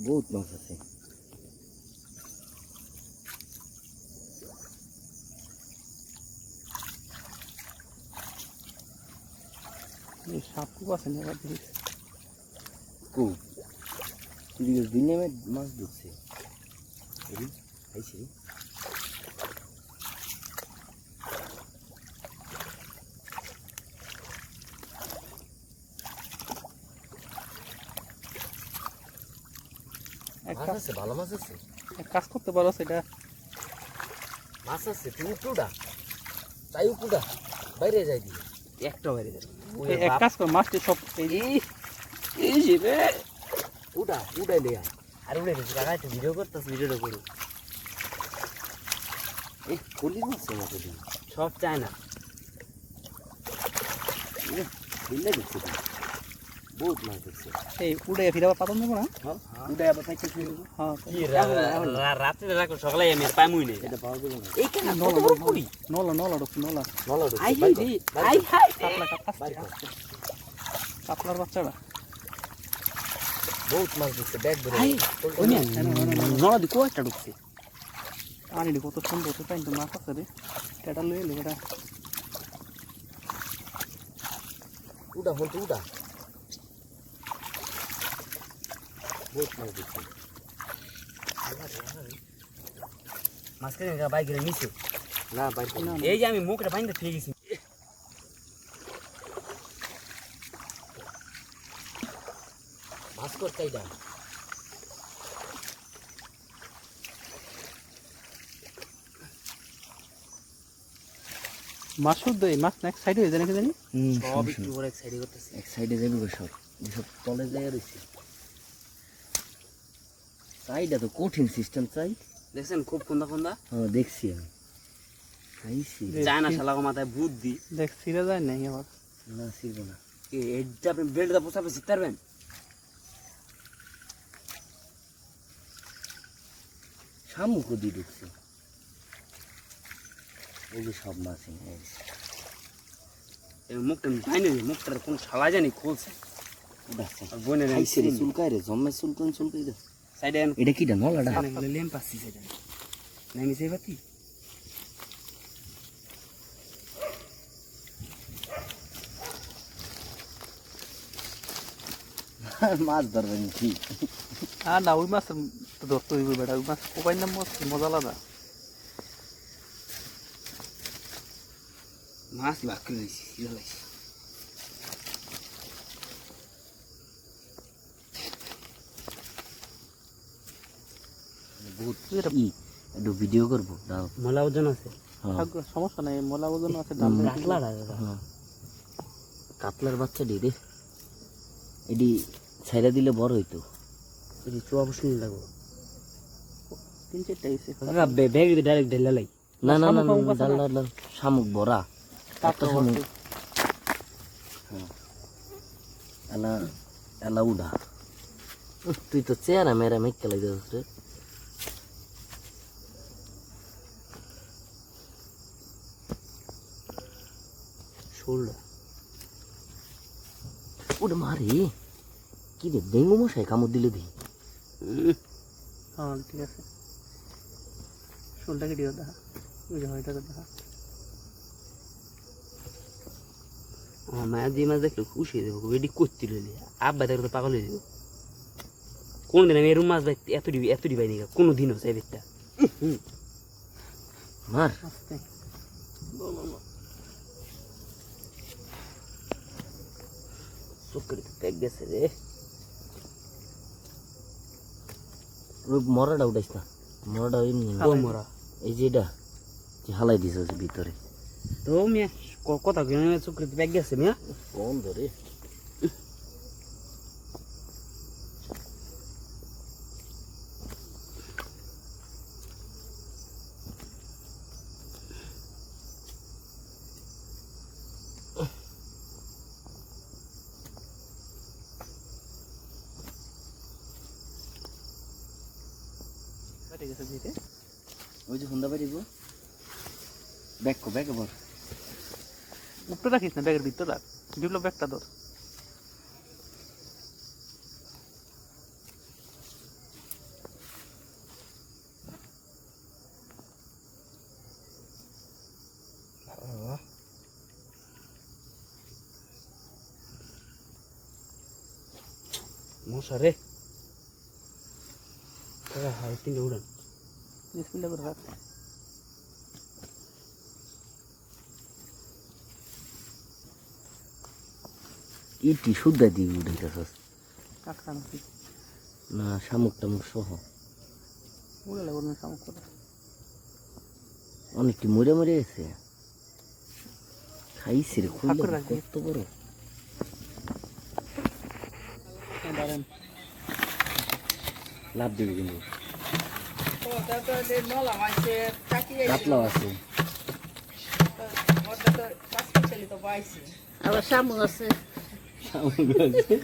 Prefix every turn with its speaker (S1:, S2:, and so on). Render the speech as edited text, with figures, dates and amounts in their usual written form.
S1: বহুত মাছ আছে।
S2: সাপ খুব আছে না এবার দেখিস।
S1: খুব দিনে মাছ ঢুকছে খাইছি। মাছ আছে, ভালো মাছ আছে।
S2: এক কাজ করতে পারো সেটা
S1: মাছ আছে, তুমি পুডা তাই পুডা বাইরে যাই দিবে একটা বাইরে যাবে।
S2: এক কাজ কর, মাছটি সব
S1: এই যে রে পুডা উড়াই লিয়া আর উড়ে গেছে। কাকা একটু ভিডিও করতেছ, ভিডিওটা করো। এই কলি মাছ আমাকে দিন সব চায় না। দিল্লা দেখছি বহুত মাছ দেখছে।
S2: এই উড়ে ফিরে আবার পাতন দেবো না।
S1: উড়ে আবার পাইতে শুরু।
S2: হ্যাঁ
S1: রাত্রে রাখো, সকালে আমি আর পাইমুই না। এটা পাওয়া যাবে না। এই কেন কত বড় পুরি?
S2: নলা নলা ঢুকছে, নলা
S1: নলা ঢুকছে।
S2: আই হাই রে, আই হাই কাপলা কাপলার বাচ্চাটা
S1: বহুত মাছ ঢুকছে, ব্যাগ ভরে।
S2: ওই না নলা দি কয়টা ঢুকছে। পানি কত সুন্দর, তো তাই তো মাছ আছে রে। এটা লয়ে লে এটা
S1: উড়া হল, উড়া বহুত মাছ ঢুকছে। মাছ কেন বাইকের নিচে না, বাইক না। এই যে আমি মুখটা বাইন্দে ফেলে গেছি। মাছ করতে এটা
S2: মাছ শুদ্ধ, এই মাছ না এক সাইডে হয়ে যায় নাকি জানি।
S1: সব একটু করে এক সাইডে করতেছে, এক সাইডে যাবে সব। সব তলে যায় রয়েছে। চাইটা তো কঠিন সিস্টেম চাই, দেখছেন খুব কোন্দা কোন্দা। হ্যাঁ দেখছি আমি, খাইছি। যায় না শালা মাথায় বুদ্ধি।
S2: দেখ ছিঁড়ে যায় নাই আবার।
S1: না ছিড়বে না। এটা আপনি বেল্টটা পোষাবে শিখতে পারবেন। শামুকও দিয়ে ঢুকছে। এই যে সব মাছ মুখটা বাইনে, মুখটার কোন শালা জানি খুলছে। চুলকাই রে, জন্মের চুলকান চুলকাই রে। এটা কি নলাটা? লেম্প আসছি সেটা নামি সেই বাতি। মাছ ধরবেন ঠিক।
S2: আর না ওই মাছ তো ধরতে হইব বেটা, ওই মাছ কোপাই নাম মজা আলাদা।
S1: মাছ ভাগ করে নিয়েছি, জ্বালাইছি। একটু ভিডিও করবো। মলা ওজন আছে,
S2: সমস্যা নাই, মলা ওজন আছে।
S1: কাতলার বাচ্চা রে, এটি ছেড়ে দিলে বড় হইতো। এটি চোয়া বসে লাগবো।
S2: 3-4টা এসে
S1: ব্যাগ ডাইরেক্ট ঢেলে লাই। না না না, ডাল শামুক ভরা শামুক। এলা এলা উড়া। তুই তো চেয়ারা মেরা মেঘকে লাগে রে। শোল্ডার ওটা মারে কি রে, ডেঙ্গু মশাই কামড় দিলে দি।
S2: হ্যাঁ ঠিক আছে, শোলটাকে দিও দেখা, ওই যে হয়টাকে দেখা।
S1: মাছ দিয়ে মাছ দেখলে খুশি হয়ে যাবো। এটি করতে রইলি আব্বা দেখলে তো পাগল হয়ে যাবো। কোনদিন আমি এরম মাছ দেখতে এত ডিবাই নি কোনো দিনও চাই বেটটা মার। চক্করে তো প্যাক গেছে রে। মরাটা উঠাইস না, মরাটা এমনি মরা। এই যে এটা হালাই দিছে ভিতরে তো মিয়া কথা চক্করে তো প্যাক গেছে মিয়া। কোন ধরে ওই যে হুন্দা বাড়িব ব্যাগ বর
S2: উপরে রাখিস না, ব্যাগের ভিতরে রাখ। বিপ্লব ব্যাগটা ধর।
S1: মশা রে হাই তিনটে উড়ান
S2: বিসমিল্লাহ করে রাখ
S1: ইটি শুদ্ধা দিয়ে উঠাইতেছস
S2: কাকড়া নাকি
S1: না শামুক টামুক সহ
S2: উড়ে লাগবে না শামুক করে
S1: অনেকটি মরে মরে গেছে খাইছি রে
S2: ফাঁক করে
S1: খুললে
S2: রাখবি।
S1: কত বড়
S2: দাঁড়ান
S1: লাভ দিবি কিন্তু
S3: ও তারপর যে নলা মাইছে চাকি
S1: কাতলাও আছে
S3: ওটা তো কাজ করতে তো পাইছি
S4: আবার শামুক আছে
S1: শামুক আছে